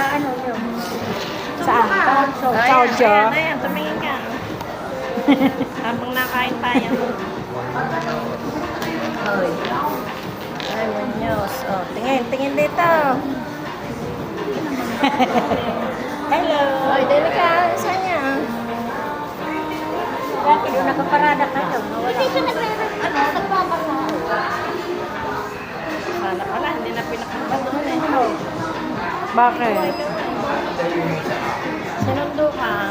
Sa ano yun? Saan? Saujo. Ayan, tumingin ka. Habang nakain tayo. Oy. Ay, Muñoz. Oh, tingin dito. Hello. Oy, dali ka. Saan niya? Dati doon nakaparada kayo. Hindi siya nagpapasa. Sana pala, hindi na pinapunta doon eh. Bakit? Sinundo ka.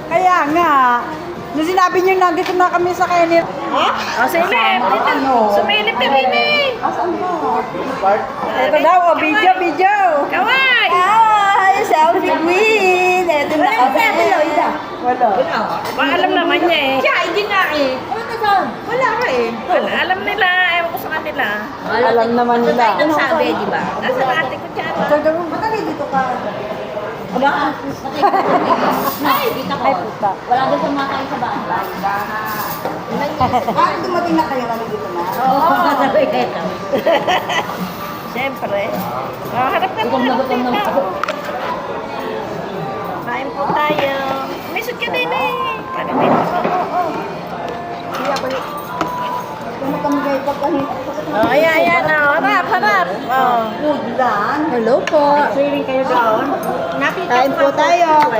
Kaya nga. Nung sinabi niyo nandito na kami sa Kenneth. Oh, silip. Sumilip ka rin eh. Ito daw, oh, video. Kaway! Ay, selfie queen. Ito na kami. Wala. Ba, alam naman niya eh. Siya, hindi nga eh. Ano na saan? Wala ka eh. Alam nila, ewan ko sa kanila. Alam naman nila. Ano sabi, di ba? Nasa ate ko dyan. Ba't dito ka? Aba? Ay, dito ko. Ay, puta. Wala doon sa mga kayo sa bahay. Dumating na kayo kami dito na? Oo, sabi ito. Siyempre. Harap ka na. Kain po tayo. Misot ka din eh. Parang dito. Kung kami kayo pagkahin. Oh, ayan. Oh, harap. Oh. Udlan. Hello po. Swimming kayo doon. Kain po tayo.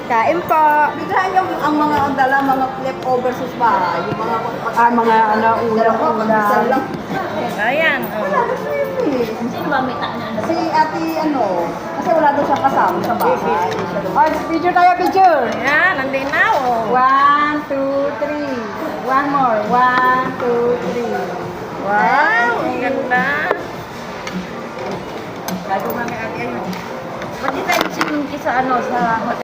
Kain po. Biglaan yung ang mga dala, mga leftovers sa bahay. Yung mga ulam. Ayan. Wala doon sa yun eh. Sino ba may taan? Si ate kasi wala doon siyang kasama sa bahay. Ay, picture tayo, picture. Ayan, nandun na oh. 1, 2, 3. One more. 1, 2, 3. Wow, ang ganda. Bago kami ate ayun. Pati tayo sa hotel.